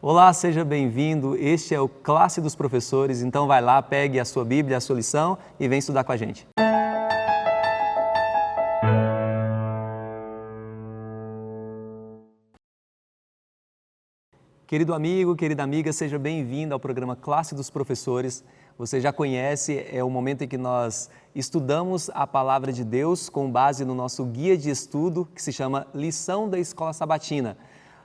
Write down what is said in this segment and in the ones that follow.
Olá, seja bem-vindo. Este é o Classe dos Professores, então vai lá, pegue a sua Bíblia, a sua lição e vem estudar com a gente. Querido amigo, querida amiga, seja bem-vindo ao programa Classe dos Professores. Você já conhece, é o momento em que nós estudamos a Palavra de Deus com base no nosso guia de estudo que se chama Lição da Escola Sabatina.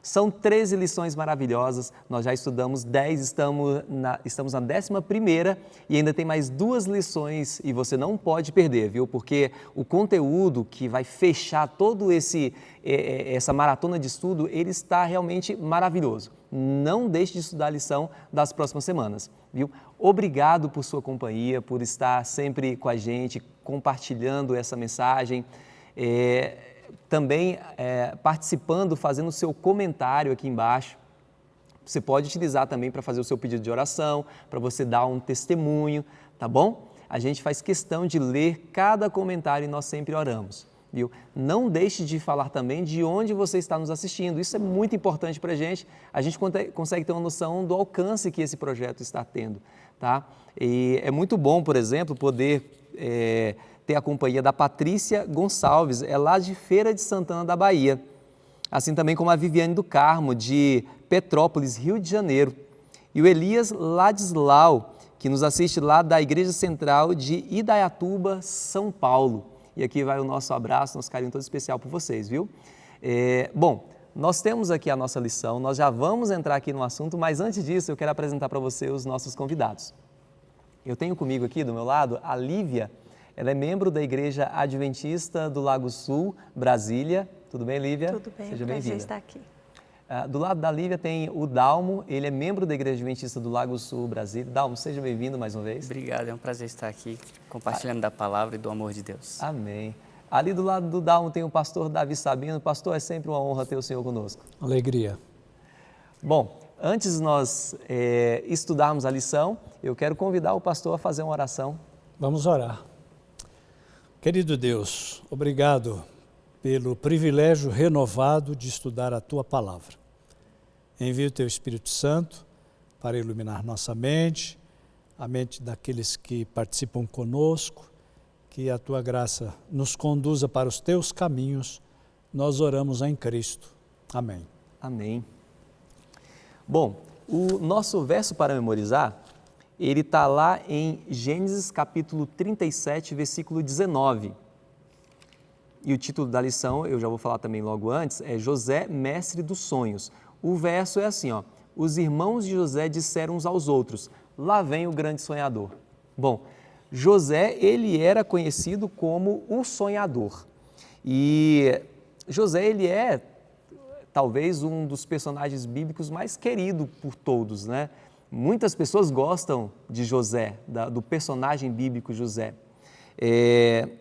São 13 lições maravilhosas, nós já estudamos 10, estamos na 11ª e ainda tem mais 2 lições e você não pode perder, viu? Porque o conteúdo que vai fechar todo essa maratona de estudo, ele está realmente maravilhoso. Não deixe de estudar a lição das próximas semanas, viu? Obrigado por sua companhia, por estar sempre com a gente, compartilhando essa mensagem. Também participando, fazendo o seu comentário aqui embaixo. Você pode utilizar também para fazer o seu pedido de oração, para você dar um testemunho, tá bom? A gente faz questão de ler cada comentário e nós sempre oramos, viu? Não deixe de falar também de onde você está nos assistindo, isso é muito importante para a gente consegue ter uma noção do alcance que esse projeto está tendo, tá? E é muito bom, por exemplo, poder ter a companhia da Patrícia Gonçalves, é lá de Feira de Santana da Bahia. Assim também como a Viviane do Carmo, de Petrópolis, Rio de Janeiro. E o Elias Ladislau, que nos assiste lá da Igreja Central de Indaiatuba, São Paulo. E aqui vai o nosso abraço, nosso carinho todo especial por vocês, viu? Bom, nós temos aqui a nossa lição, nós já vamos entrar aqui no assunto, mas antes disso eu quero apresentar para você os nossos convidados. Eu tenho comigo aqui do meu lado a Lívia. Ela é membro da Igreja Adventista do Lago Sul, Brasília. Tudo bem, Lívia? Tudo bem, seja bem-vinda. Estar aqui. Do lado da Lívia tem o Dalmo, ele é membro da Igreja Adventista do Lago Sul, Brasília. Dalmo, seja bem-vindo mais uma vez. Obrigado, é um prazer estar aqui compartilhando da palavra e do amor de Deus. Amém. Ali do lado do Dalmo tem o pastor Davi Sabino. Pastor, é sempre uma honra ter o senhor conosco. Alegria. Bom, antes de nós estudarmos a lição, eu quero convidar o pastor a fazer uma oração. Vamos orar. Querido Deus, obrigado pelo privilégio renovado de estudar a Tua Palavra. Envia o Teu Espírito Santo para iluminar nossa mente, a mente daqueles que participam conosco, que a Tua graça nos conduza para os Teus caminhos. Nós oramos em Cristo. Amém. Amém. Bom, o nosso verso para memorizar, ele está lá em Gênesis capítulo 37, versículo 19. E o título da lição, eu já vou falar também logo antes, é José, mestre dos sonhos. O verso é assim, ó: os irmãos de José disseram uns aos outros, lá vem o grande sonhador. Bom, José, ele era conhecido como o sonhador. E José, ele é talvez um dos personagens bíblicos mais querido por todos, né? Muitas pessoas gostam de José, do personagem bíblico José. E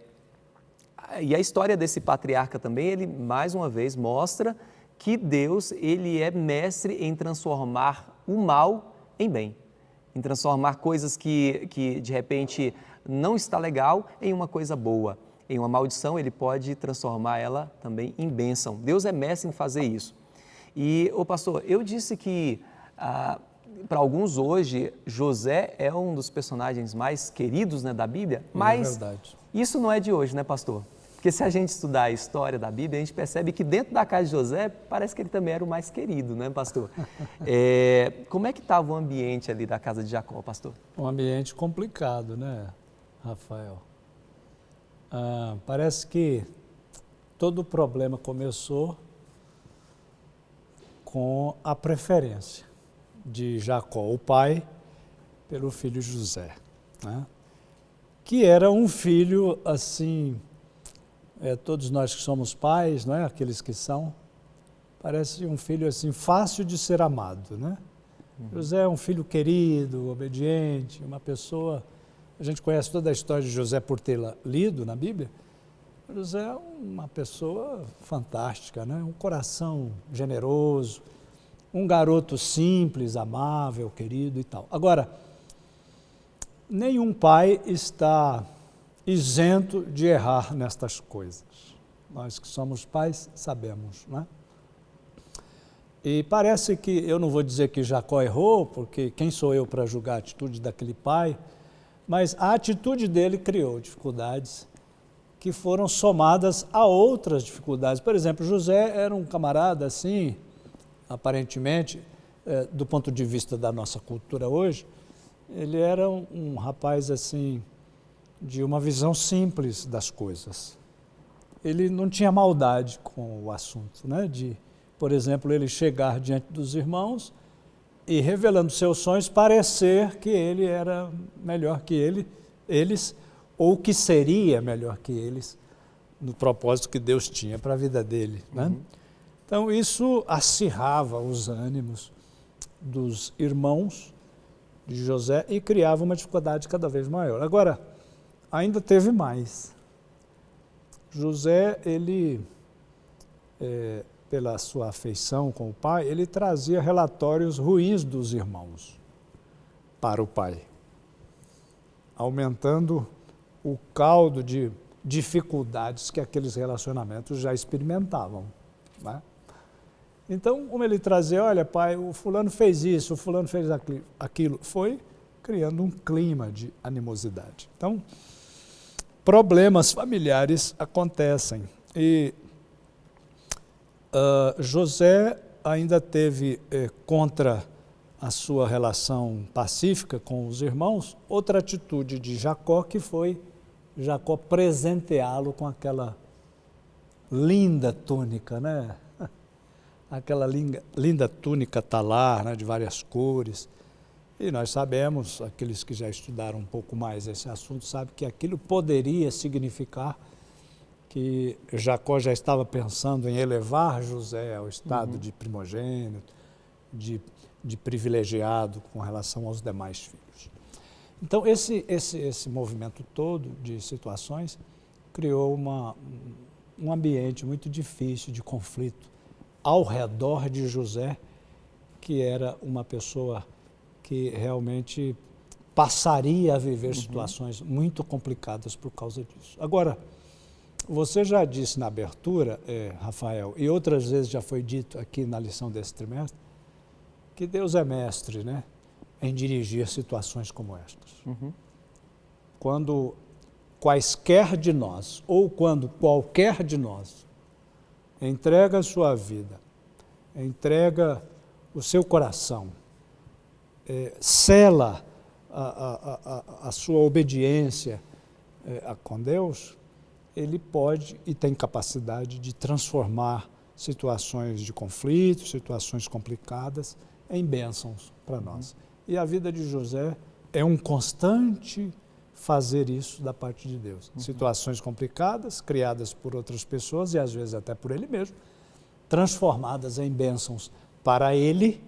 a história desse patriarca também, ele mais uma vez mostra que Deus, ele é mestre em transformar o mal em bem, em transformar coisas que de repente não está legal em uma coisa boa. Em uma maldição, ele pode transformar ela também em bênção. Deus é mestre em fazer isso. E, pastor, eu disse que para alguns hoje, José é um dos personagens mais queridos, né, da Bíblia, mas isso não é de hoje, né, pastor? Porque se a gente estudar a história da Bíblia, a gente percebe que dentro da casa de José, parece que ele também era o mais querido, né, pastor? Como é que estava o ambiente ali da casa de Jacó, pastor? Um ambiente complicado, né, Rafael? Parece que todo o problema começou com a preferência de Jacó, o pai, pelo filho José, né? Que era um filho assim, todos nós que somos pais, não é? Aqueles que são, parece um filho assim fácil de ser amado, né? José é um filho querido, obediente, uma pessoa, a gente conhece toda a história de José por tê-la lido na Bíblia. José é uma pessoa fantástica, né? Um coração generoso, um garoto simples, amável, querido e tal. Agora, nenhum pai está isento de errar nestas coisas. Nós que somos pais sabemos, não é? E parece que, eu não vou dizer que Jacó errou, porque quem sou eu para julgar a atitude daquele pai, mas a atitude dele criou dificuldades que foram somadas a outras dificuldades. Por exemplo, José era um camarada assim, aparentemente, do ponto de vista da nossa cultura hoje, ele era um rapaz assim, de uma visão simples das coisas. Ele não tinha maldade com o assunto, né? De, por exemplo, ele chegar diante dos irmãos e, revelando seus sonhos, parecer que ele era melhor que eles, ou que seria melhor que eles, no propósito que Deus tinha para a vida dele, né? Então, isso acirrava os ânimos dos irmãos de José e criava uma dificuldade cada vez maior. Agora, ainda teve mais. José, ele, pela sua afeição com o pai, ele trazia relatórios ruins dos irmãos para o pai, aumentando o caldo de dificuldades que aqueles relacionamentos já experimentavam, né? Então, como ele trazia, olha pai, o fulano fez isso, o fulano fez aquilo, foi criando um clima de animosidade. Então, problemas familiares acontecem. E José ainda teve contra a sua relação pacífica com os irmãos, outra atitude de Jacó, que foi Jacó presenteá-lo com aquela linda túnica, né? Aquela linda túnica talar, né, de várias cores. E nós sabemos, aqueles que já estudaram um pouco mais esse assunto, sabem que aquilo poderia significar que Jacó já estava pensando em elevar José ao estado de primogênito, de privilegiado com relação aos demais filhos. Então, esse movimento todo de situações criou um ambiente muito difícil de conflito ao redor de José, que era uma pessoa que realmente passaria a viver situações muito complicadas por causa disso. Agora, você já disse na abertura, Rafael, e outras vezes já foi dito aqui na lição desse trimestre, que Deus é mestre, né, em dirigir situações como estas. Quando quaisquer de nós, ou quando qualquer de nós, entrega a sua vida, entrega o seu coração, sela a sua obediência com Deus, ele pode e tem capacidade de transformar situações de conflito, situações complicadas, em bênçãos para nós. E a vida de José é um constante fazer isso da parte de Deus. Situações complicadas, criadas por outras pessoas e às vezes até por ele mesmo, transformadas em bênçãos para ele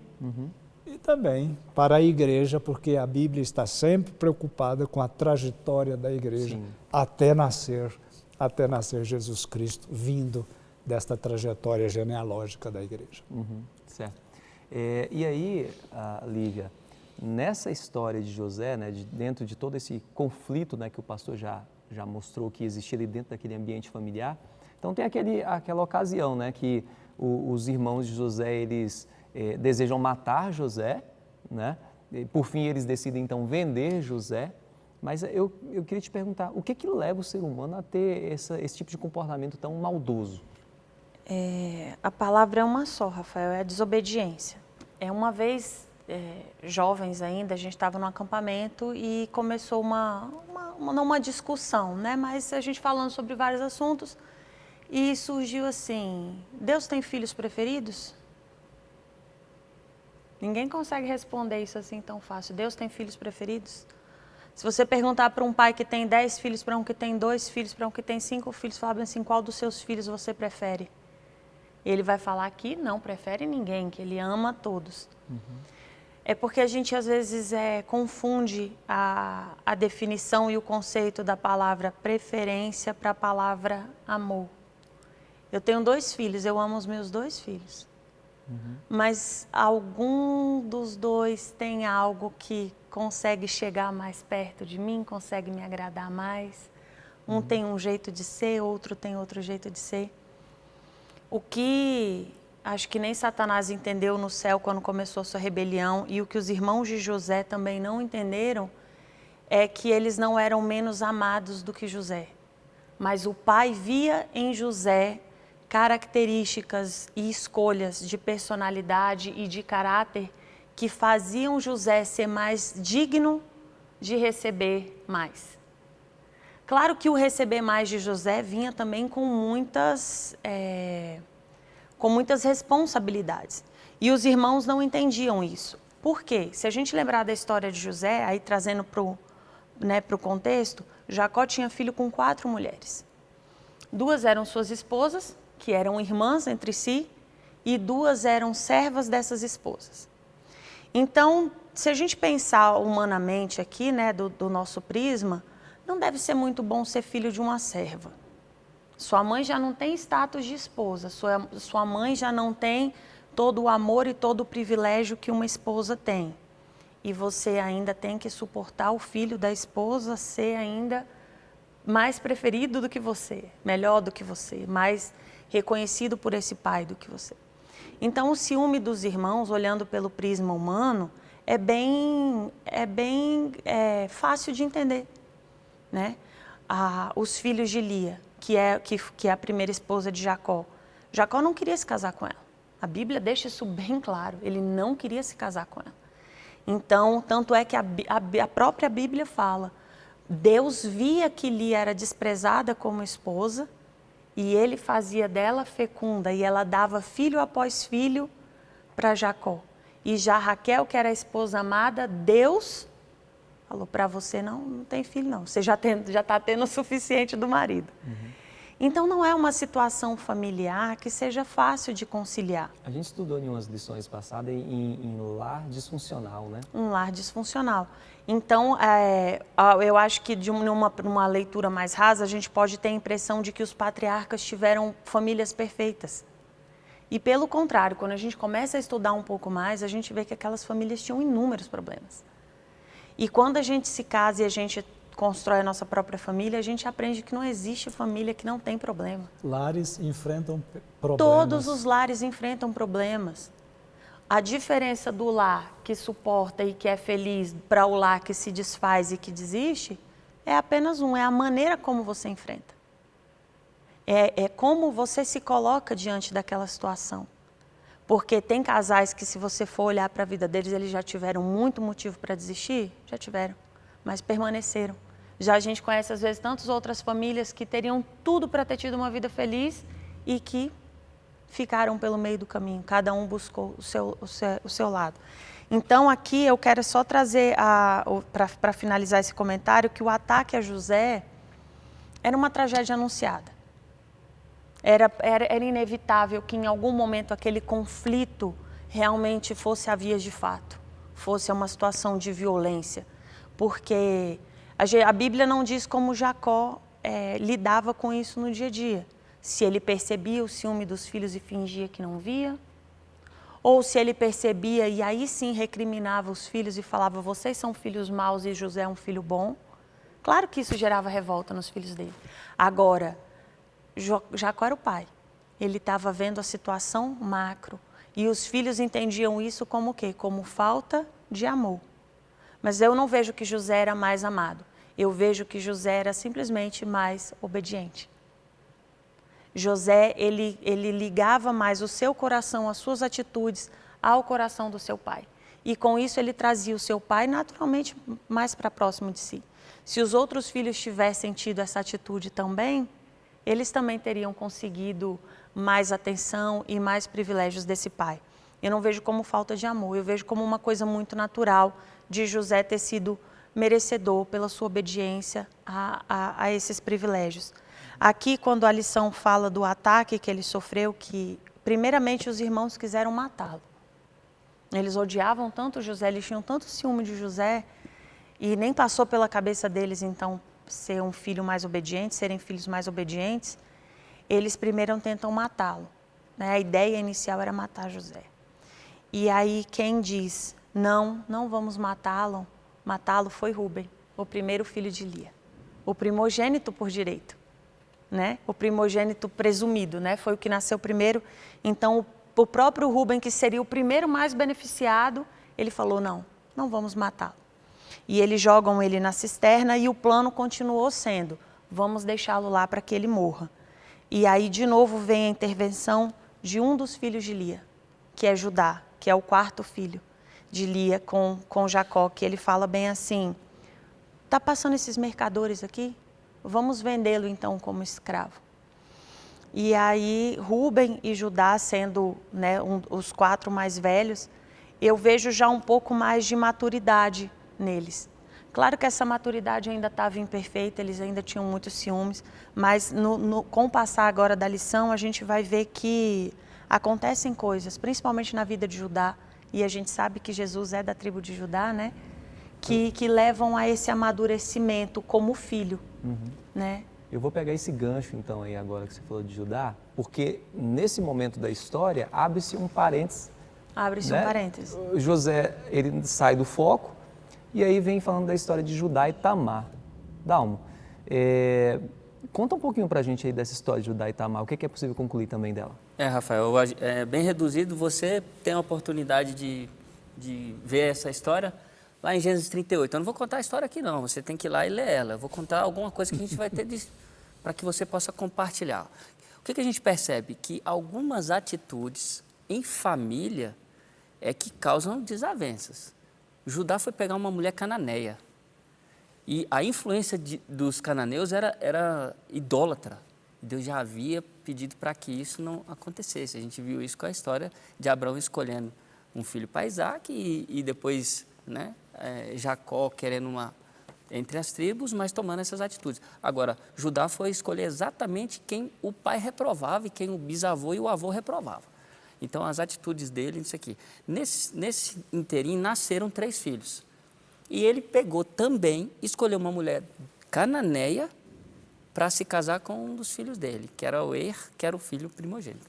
e também para a igreja, porque a Bíblia está sempre preocupada com a trajetória da igreja até nascer Jesus Cristo, vindo desta trajetória genealógica da igreja. Certo. E aí, Lívia, nessa história de José, né, dentro de todo esse conflito, né, que o pastor já mostrou que existia ali dentro daquele ambiente familiar, então tem aquela ocasião, né, que os irmãos de José, eles desejam matar José, né? E, por fim, eles decidem então vender José. Mas eu queria te perguntar, o que leva o ser humano a ter esse tipo de comportamento tão maldoso? A palavra é uma só, Rafael, é a desobediência. Uma vez, jovens ainda, a gente estava num acampamento e começou não uma discussão, né? Mas a gente falando sobre vários assuntos e surgiu assim, Deus tem filhos preferidos? Ninguém consegue responder isso assim tão fácil. Deus tem filhos preferidos? Se você perguntar para um pai que tem 10 filhos, para um que tem 2 filhos, para um que tem 5 filhos, fala assim, qual dos seus filhos você prefere? Ele vai falar que não prefere ninguém, que ele ama todos. É porque a gente às vezes confunde a definição e o conceito da palavra preferência para a palavra amor. Eu tenho 2 filhos, eu amo os meus 2 filhos. Mas algum dos 2 tem algo que consegue chegar mais perto de mim, consegue me agradar mais. Um tem um jeito de ser, outro tem outro jeito de ser. O que acho que nem Satanás entendeu no céu quando começou a sua rebelião, e o que os irmãos de José também não entenderam é que eles não eram menos amados do que José. Mas o pai via em José características e escolhas de personalidade e de caráter que faziam José ser mais digno de receber mais. Claro que o receber mais de José vinha também com muitas responsabilidades. E os irmãos não entendiam isso. Por quê? Se a gente lembrar da história de José, aí trazendo para o contexto, Jacó tinha filho com 4 mulheres. 2 eram suas esposas, que eram irmãs entre si, e 2 eram servas dessas esposas. Então, se a gente pensar humanamente aqui, né, do nosso prisma, não deve ser muito bom ser filho de uma serva. Sua mãe já não tem status de esposa, sua mãe já não tem todo o amor e todo o privilégio que uma esposa tem. E você ainda tem que suportar o filho da esposa ser ainda mais preferido do que você, melhor do que você, mais reconhecido por esse pai do que você. Então, o ciúme dos irmãos, olhando pelo prisma humano, é bem fácil de entender, né? Os filhos de Lia, que é a primeira esposa de Jacó. Jacó não queria se casar com ela. A Bíblia deixa isso bem claro. Ele não queria se casar com ela. Então, tanto é que a própria Bíblia fala, Deus via que Lia era desprezada como esposa e ele fazia dela fecunda e ela dava filho após filho para Jacó. E já Raquel, que era a esposa amada, Deus falou, para você não tem filho não, você já está tendo o suficiente do marido. Então não é uma situação familiar que seja fácil de conciliar. A gente estudou em umas lições passadas em lar disfuncional, né? Um lar disfuncional. Então, eu acho que numa leitura mais rasa, a gente pode ter a impressão de que os patriarcas tiveram famílias perfeitas. E pelo contrário, quando a gente começa a estudar um pouco mais, a gente vê que aquelas famílias tinham inúmeros problemas. E quando a gente se casa e a gente constrói a nossa própria família, a gente aprende que não existe família que não tem problema. Lares enfrentam problemas. Todos os lares enfrentam problemas. A diferença do lar que suporta e que é feliz para o lar que se desfaz e que desiste é apenas é a maneira como você enfrenta. É como você se coloca diante daquela situação. Porque tem casais que, se você for olhar para a vida deles, eles já tiveram muito motivo para desistir? Já tiveram, mas permaneceram. Já a gente conhece, às vezes, tantas outras famílias que teriam tudo para ter tido uma vida feliz e que ficaram pelo meio do caminho. Cada um buscou o seu lado. Então, aqui eu quero só trazer, para finalizar esse comentário, que o ataque a José era uma tragédia anunciada. Era inevitável que em algum momento aquele conflito realmente fosse a vias de fato, fosse uma situação de violência, porque a Bíblia não diz como Jacó lidava com isso no dia a dia, se ele percebia o ciúme dos filhos e fingia que não via, ou se ele percebia e aí sim recriminava os filhos e falava, vocês são filhos maus e José é um filho bom. Claro que isso gerava revolta nos filhos dele. Agora, Jacó era o pai, ele estava vendo a situação macro e os filhos entendiam isso como o quê? Como falta de amor. Mas eu não vejo que José era mais amado, eu vejo que José era simplesmente mais obediente. José, ele ligava mais o seu coração, as suas atitudes ao coração do seu pai. E com isso ele trazia o seu pai naturalmente mais para próximo de si. Se os outros filhos tivessem tido essa atitude também, eles também teriam conseguido mais atenção e mais privilégios desse pai. Eu não vejo como falta de amor, eu vejo como uma coisa muito natural de José ter sido merecedor pela sua obediência a esses privilégios. Aqui, quando a lição fala do ataque que ele sofreu, que primeiramente os irmãos quiseram matá-lo. Eles odiavam tanto José, eles tinham tanto ciúme de José, e nem passou pela cabeça deles, então, ser um filho mais obediente, serem filhos mais obedientes. Eles primeiro tentam matá-lo, né? A ideia inicial era matar José. E aí quem diz, não vamos matá-lo foi Rúben, o primeiro filho de Lia, o primogênito por direito, né? O primogênito presumido, né? Foi o que nasceu primeiro. Então o próprio Rúben, que seria o primeiro mais beneficiado, ele falou, não vamos matá-lo. E eles jogam ele na cisterna e o plano continuou sendo, vamos deixá-lo lá para que ele morra. E aí, de novo, vem a intervenção de um dos filhos de Lia, que é Judá, que é o quarto filho de Lia com Jacó, que ele fala bem assim, está passando esses mercadores aqui? Vamos vendê-lo então como escravo. E aí, Rúben e Judá, sendo, né, os 4 mais velhos, eu vejo já um pouco mais de maturidade neles. Claro que essa maturidade ainda estava imperfeita, eles ainda tinham muitos ciúmes, mas com o passar agora da lição, a gente vai ver que acontecem coisas, principalmente na vida de Judá, e a gente sabe que Jesus é da tribo de Judá, né? Que levam a esse amadurecimento como filho, né? Eu vou pegar esse gancho, então, aí agora que você falou de Judá, porque nesse momento da história, abre-se um parênteses. Abre-se né? um parênteses. José, ele sai do foco, e aí vem falando da história de Judá e Tamar. Dalmo, conta um pouquinho pra gente aí dessa história de Judá e Tamar, o que é possível concluir também dela? Rafael, bem reduzido, você tem a oportunidade de ver essa história lá em Gênesis 38. Eu não vou contar a história aqui não, você tem que ir lá e ler ela. Eu vou contar alguma coisa que a gente vai ter para que você possa compartilhar. O que a gente percebe? Que algumas atitudes em família que causam desavenças. Judá foi pegar uma mulher cananeia e a influência dos cananeus era idólatra. Deus já havia pedido para que isso não acontecesse. A gente viu isso com a história de Abraão escolhendo um filho para Isaac e depois, né, Jacó querendo uma entre as tribos, mas tomando essas atitudes. Agora, Judá foi escolher exatamente quem o pai reprovava e quem o bisavô e o avô reprovavam. Então, as atitudes dele, isso aqui. Nesse inteirinho, nasceram 3 filhos. E ele pegou também, escolheu uma mulher cananeia para se casar com um dos filhos dele, que era o que era o filho primogênito.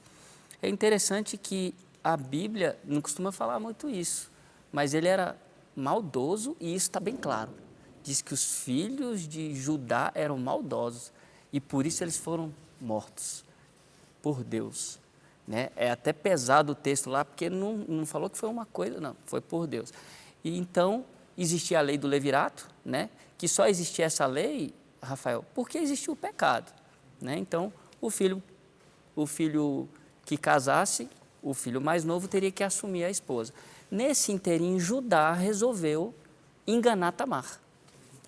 É interessante que a Bíblia não costuma falar muito isso, mas ele era maldoso e isso está bem claro. Diz que os filhos de Judá eram maldosos e por isso eles foram mortos por Deus. Né? É até pesado o texto lá, porque não falou que foi uma coisa, não, foi por Deus. E então, existia a lei do levirato, né? Que só existia essa lei, Rafael, porque existiu o pecado. Né? Então, o filho que casasse, o filho mais novo teria que assumir a esposa. Nesse inteirinho, Judá resolveu enganar Tamar,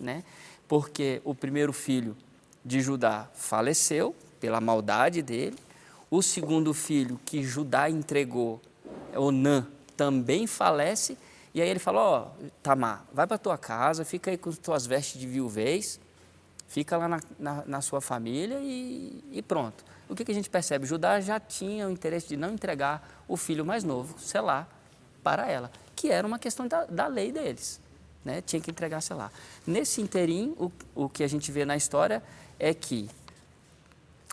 né? Porque o primeiro filho de Judá faleceu pela maldade dele, o segundo filho que Judá entregou, Onã, também falece, e aí ele falou, Tamar, vai para tua casa, fica aí com as tuas vestes de viuvez, fica lá na sua família e pronto. O que a gente percebe? Judá já tinha o interesse de não entregar o filho mais novo, Selá, para ela, que era uma questão da lei deles, né? Tinha que entregar Selá. Nesse inteirinho, o que a gente vê na história é que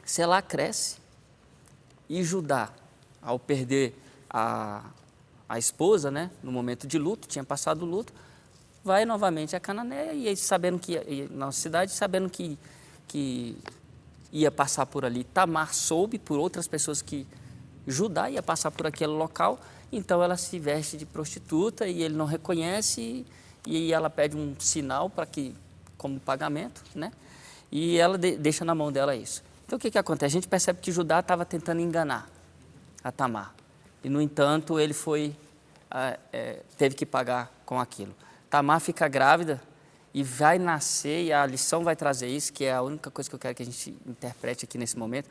Selá cresce e Judá, ao perder a esposa, né, no momento de luto, tinha passado o luto, vai novamente a Cananéia e sabendo que na cidade, sabendo que ia passar por ali, Tamar soube por outras pessoas que Judá ia passar por aquele local, então ela se veste de prostituta e ele não reconhece e ela pede um sinal para que como pagamento, né? E ela deixa na mão dela isso. Então o que acontece? A gente percebe que Judá estava tentando enganar a Tamar e no entanto ele teve que pagar com aquilo. Tamar fica grávida e vai nascer, e a lição vai trazer isso, que é a única coisa que eu quero que a gente interprete aqui nesse momento,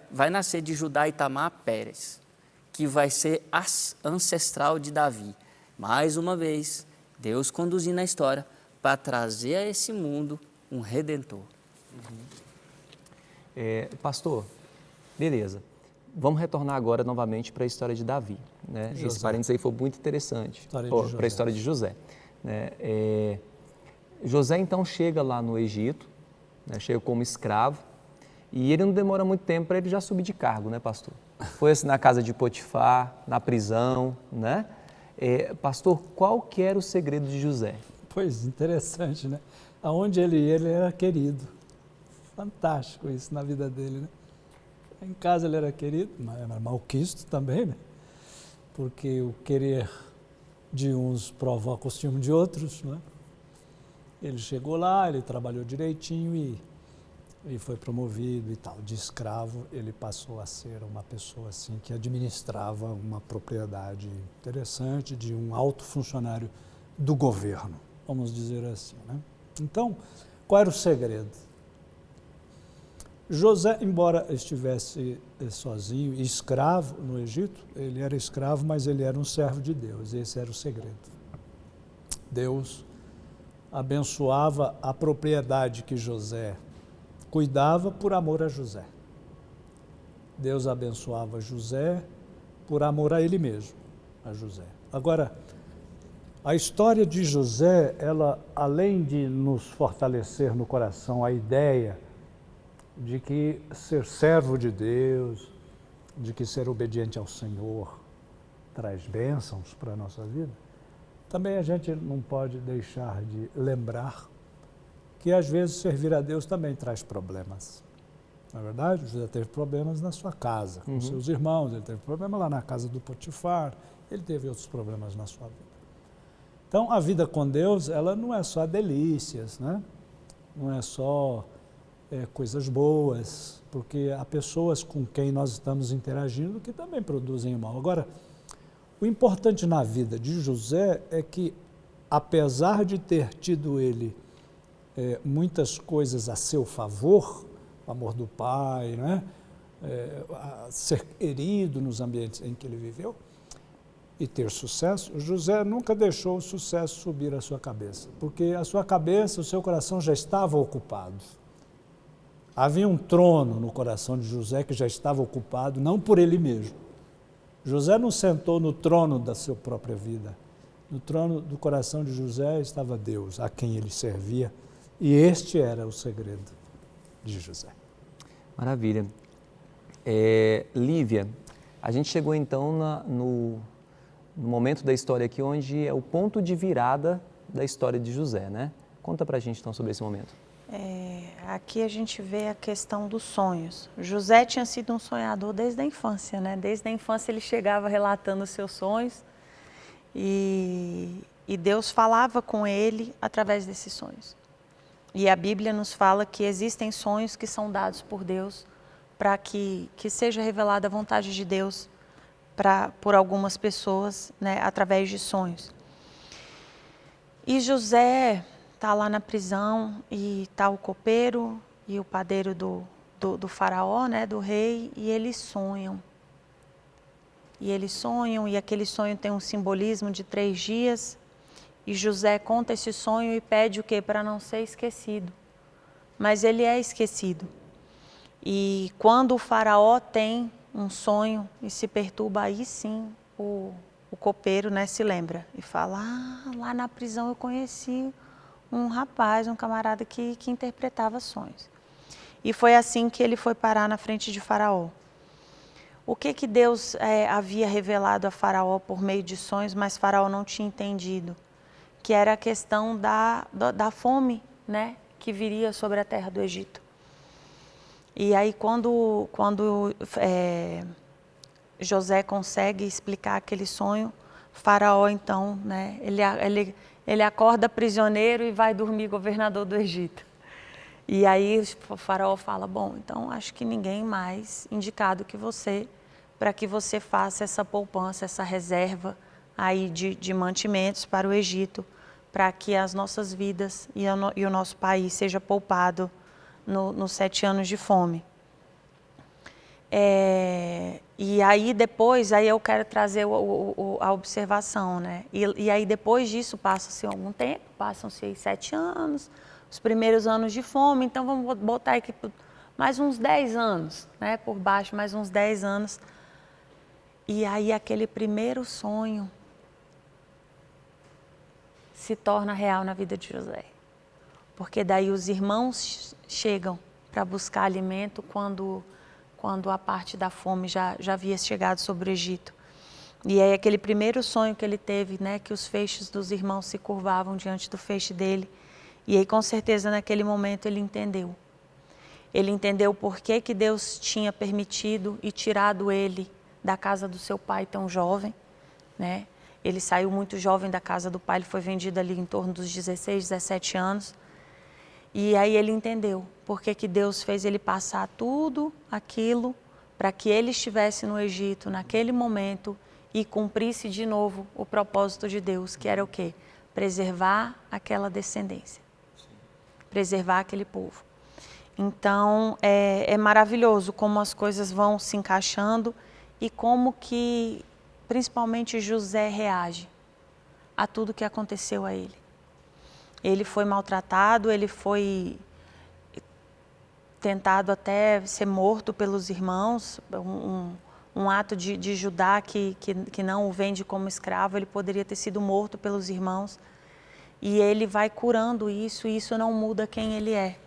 vai nascer de Judá e Tamar Pérez, que vai ser ancestral de Davi. Mais uma vez, Deus conduzindo a história para trazer a esse mundo um Redentor. Pastor, beleza. Vamos retornar agora novamente para a história de Davi. Né? Esse parênteses aí foi muito interessante, para a história de José. Né? José então chega lá no Egito, né? Chega como escravo, e ele não demora muito tempo para ele já subir de cargo, né, pastor? Foi assim na casa de Potifar, na prisão, né? Pastor, qual que era o segredo de José? Pois, interessante, né? Aonde ele ia, ele era querido. Fantástico isso na vida dele, né? Em casa ele era querido, mas era malquisto também, né? porque o querer de uns provoca o ciúme de outros, não é? Ele chegou lá, ele trabalhou direitinho e foi promovido e tal. De escravo, ele passou a ser uma pessoa assim que administrava uma propriedade interessante de um alto funcionário do governo, vamos dizer assim, né? Então, qual era o segredo? José, embora estivesse sozinho e escravo no Egito, ele era escravo, mas ele era um servo de Deus. Esse era o segredo. Deus abençoava a propriedade que José cuidava por amor a José. Deus abençoava José por amor a ele mesmo, a José. Agora, a história de José, ela, além de nos fortalecer no coração a ideia de que ser servo de Deus, de que ser obediente ao Senhor traz bênçãos para a nossa vida, também a gente não pode deixar de lembrar que às vezes servir a Deus também traz problemas. Na verdade, José teve problemas na sua casa, com seus irmãos, ele teve problema lá na casa do Potifar, ele teve outros problemas na sua vida. Então, a vida com Deus, ela não é só delícias, né? Não é só coisas boas, porque há pessoas com quem nós estamos interagindo que também produzem mal. Agora, o importante na vida de José é que, apesar de ter tido ele muitas coisas a seu favor, o amor do pai, né? Ser querido nos ambientes em que ele viveu e ter sucesso, José nunca deixou o sucesso subir a sua cabeça, porque a sua cabeça, o seu coração já estava ocupado. Havia um trono no coração de José que já estava ocupado, não por ele mesmo. José não sentou no trono da sua própria vida. No trono do coração de José estava Deus, a quem ele servia, e este era o segredo de José. Maravilha. Lívia, a gente chegou então no momento da história aqui onde é o ponto de virada da história de José, né? Conta pra gente então sobre esse momento. Aqui a gente vê a questão dos sonhos. José tinha sido um sonhador desde a infância, né? Desde a infância ele chegava relatando os seus sonhos e Deus falava com ele através desses sonhos. E a Bíblia nos fala que existem sonhos que são dados por Deus para que seja revelada a vontade de Deus por algumas pessoas, né, através de sonhos. E José está lá na prisão e está o copeiro e o padeiro do faraó, né, do rei, e eles sonham. E aquele sonho tem um simbolismo de 3 dias. E José conta esse sonho e pede o quê? Para não ser esquecido. Mas ele é esquecido. E quando o faraó tem um sonho e se perturba, aí sim o copeiro, né, se lembra. E fala, lá na prisão eu conheci um rapaz, um camarada que interpretava sonhos. E foi assim que ele foi parar na frente de Faraó. O que Deus havia revelado a Faraó por meio de sonhos, mas Faraó não tinha entendido? Que era a questão da fome, né, que viria sobre a terra do Egito. E aí quando José consegue explicar aquele sonho, Faraó então, né, ele acorda prisioneiro e vai dormir governador do Egito. E aí o Faraó fala, bom, então acho que ninguém mais indicado que você, para que você faça essa poupança, essa reserva aí de mantimentos para o Egito, para que as nossas vidas e o nosso país seja poupado nos 7 anos de fome. E aí depois, aí eu quero trazer a observação, né? E aí depois disso passa-se algum tempo, passam-se aí 7 anos, os primeiros anos de fome, então vamos botar aqui mais uns 10 anos, né? Por baixo, mais uns 10 anos. E aí aquele primeiro sonho se torna real na vida de José. Porque daí os irmãos chegam para buscar alimento quando a parte da fome já havia chegado sobre o Egito. E aí aquele primeiro sonho que ele teve, né, que os feixes dos irmãos se curvavam diante do feixe dele. E aí com certeza naquele momento ele entendeu. Ele entendeu por que Deus tinha permitido e tirado ele da casa do seu pai tão jovem. né? Ele saiu muito jovem da casa do pai, ele foi vendido ali em torno dos 16, 17 anos. E aí ele entendeu por que Deus fez ele passar tudo aquilo para que ele estivesse no Egito naquele momento e cumprisse de novo o propósito de Deus, que era o quê? Preservar aquela descendência, preservar aquele povo. Então, é maravilhoso como as coisas vão se encaixando e como que, principalmente, José reage a tudo que aconteceu a ele. Ele foi maltratado, ele foi tentado até ser morto pelos irmãos, um ato de Judá que não o vende como escravo, ele poderia ter sido morto pelos irmãos. E ele vai curando isso, e isso não muda quem ele é.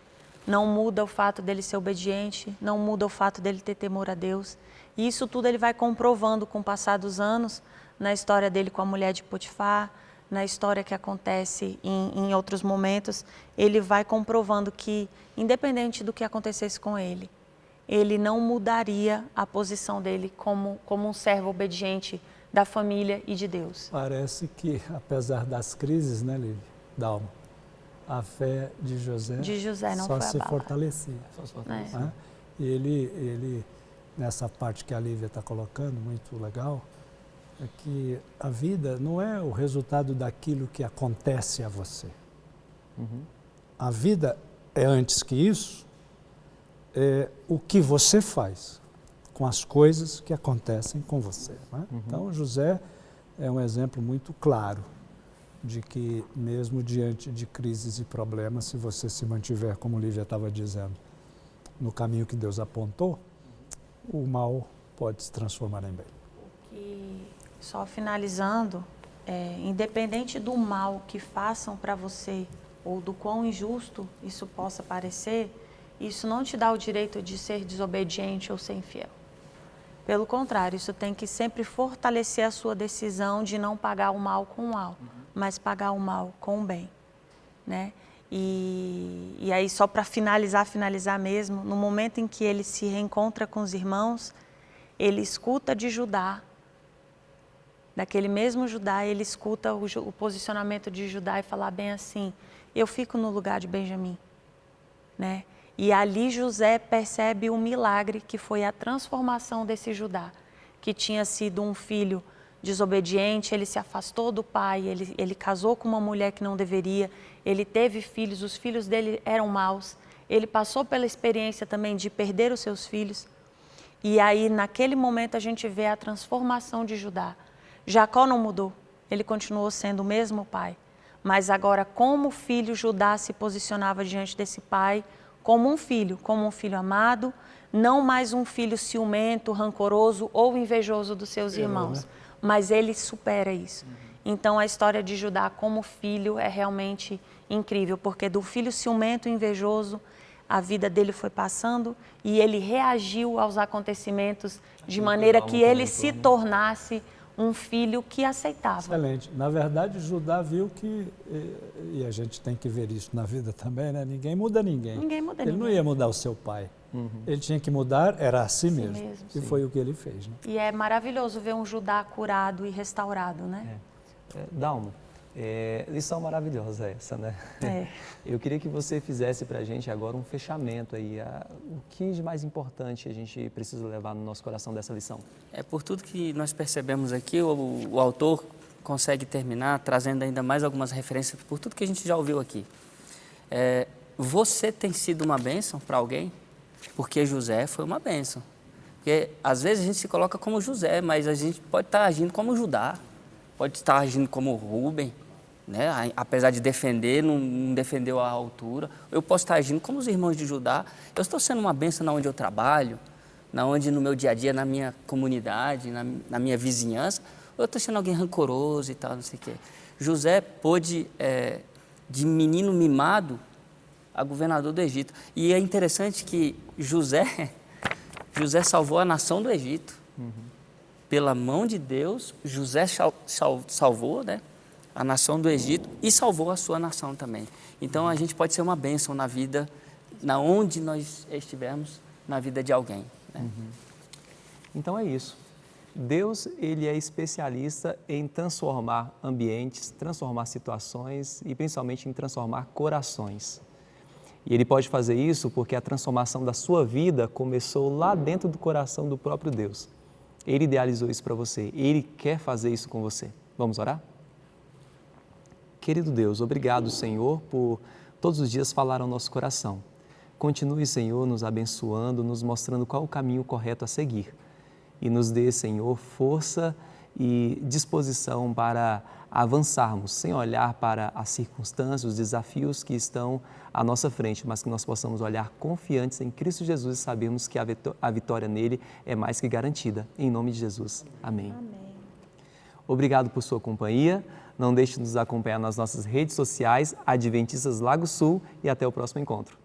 Não muda o fato dele ser obediente, não muda o fato dele ter temor a Deus. E isso tudo ele vai comprovando com o passar dos anos, na história dele com a mulher de Potifar, na história que acontece em outros momentos, ele vai comprovando que, independente do que acontecesse com ele, ele não mudaria a posição dele como um servo obediente da família e de Deus. Parece que, apesar das crises, né, Lívia, Dalma, a fé de José não só foi se abalada. fortalecia. Só se fortalecer. Né? E ele, nessa parte que a Lívia está colocando, muito legal, é que a vida não é o resultado daquilo que acontece a você. A vida é, antes que isso, é o que você faz com as coisas que acontecem com você. Né? Então, José é um exemplo muito claro de que, mesmo diante de crises e problemas, se você se mantiver, como Lívia estava dizendo, no caminho que Deus apontou, o mal pode se transformar em bem. E só finalizando, independente do mal que façam para você ou do quão injusto isso possa parecer, isso não te dá o direito de ser desobediente ou ser infiel. Pelo contrário, isso tem que sempre fortalecer a sua decisão de não pagar o mal com o mal, mas pagar o mal com o bem, né? E aí, só para finalizar mesmo, no momento em que ele se reencontra com os irmãos, ele escuta de Judá, daquele mesmo Judá, ele escuta o posicionamento de Judá e falar bem assim: eu fico no lugar de Benjamim, né? E ali José percebe o milagre que foi a transformação desse Judá, que tinha sido um filho desobediente, ele se afastou do pai, ele casou com uma mulher que não deveria, ele teve filhos, os filhos dele eram maus, ele passou pela experiência também de perder os seus filhos. E aí, naquele momento, a gente vê a transformação de Judá. Jacó não mudou, ele continuou sendo o mesmo pai, mas agora, como filho, Judá se posicionava diante desse pai como um filho amado, não mais um filho ciumento, rancoroso ou invejoso dos seus irmãos, mas ele supera isso. Então, a história de Judá como filho é realmente incrível, porque do filho ciumento e invejoso, a vida dele foi passando e ele reagiu aos acontecimentos de maneira que ele se tornasse um filho que aceitava. Excelente. Na verdade, Judá viu que, e a gente tem que ver isso na vida também, né? Ninguém muda ninguém. Ninguém muda Ele ninguém. não ia mudar o seu pai. Ele tinha que mudar, era a si mesmo. E Sim. foi o que ele fez. Né? E é maravilhoso ver um Judá curado e restaurado, né? Dalma, lição maravilhosa essa, né? Eu queria que você fizesse para a gente agora um fechamento aí. O que de mais importante a gente precisa levar no nosso coração dessa lição? Por tudo que nós percebemos aqui, o autor consegue terminar trazendo ainda mais algumas referências por tudo que a gente já ouviu aqui. Você tem sido uma bênção para alguém? Porque José foi uma bênção. Porque às vezes a gente se coloca como José, mas a gente pode estar agindo como Judá, pode estar agindo como Rúben, né? Apesar de defender, não defendeu à altura. Eu posso estar agindo como os irmãos de Judá. Eu estou sendo uma bênção na onde eu trabalho, no meu dia a dia, na minha comunidade, na minha vizinhança, ou eu estou sendo alguém rancoroso e tal, não sei o quê. José pôde, de menino mimado, a governador do Egito. E é interessante que José salvou a nação do Egito. Pela mão de Deus, José salvou, né, a nação do Egito e salvou a sua nação também. Então, a gente pode ser uma bênção na vida, na onde nós estivermos, na vida de alguém. Né? Então é isso. Deus, ele é especialista em transformar ambientes, transformar situações e principalmente em transformar corações. E ele pode fazer isso porque a transformação da sua vida começou lá dentro do coração do próprio Deus. Ele idealizou isso para você, ele quer fazer isso com você. Vamos orar? Querido Deus, obrigado, Senhor, por todos os dias falar ao nosso coração. Continue, Senhor, nos abençoando, nos mostrando qual o caminho correto a seguir. E nos dê, Senhor, força e disposição para avançarmos, sem olhar para as circunstâncias, os desafios que estão à nossa frente, mas que nós possamos olhar confiantes em Cristo Jesus e sabermos que a vitória nele é mais que garantida. Em nome de Jesus. Amém. Amém. Obrigado por sua companhia. Não deixe de nos acompanhar nas nossas redes sociais, Adventistas Lago Sul, e até o próximo encontro.